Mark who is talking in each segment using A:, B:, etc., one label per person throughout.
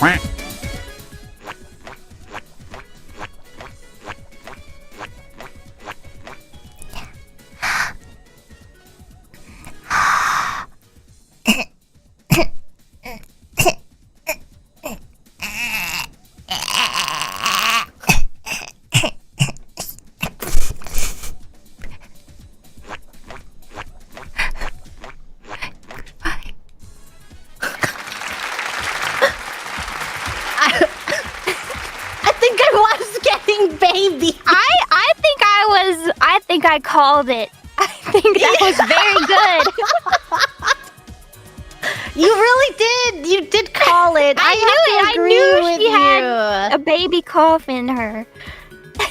A: Baby.
B: I think I called it. I think that was very good.
A: You really did. You did call it.
B: I knew she had a baby cough in her.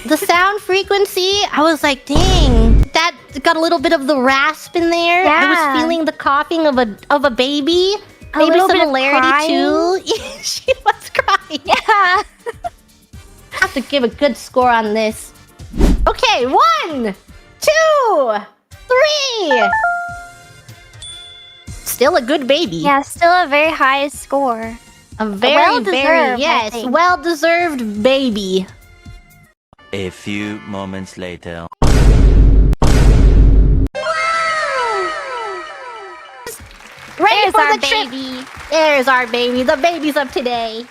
A: The sound frequency, I was like, dang, that got a little bit of the rasp in there.
B: Yeah.
A: I was feeling the coughing of a baby.
B: A
A: Maybe
B: little bit of
A: similarity too. She was crying.
B: Yeah.
A: Have to give a good score on this. Okay, 1, 2, 3. Still a good baby.
B: Yeah, still a very high score.
A: A very,
B: well-deserved,
A: yes, well-deserved baby.
C: A few moments later.
A: Ready
B: There's
A: for
B: our
A: the trip.
B: baby.
A: There's our baby. The babies of today.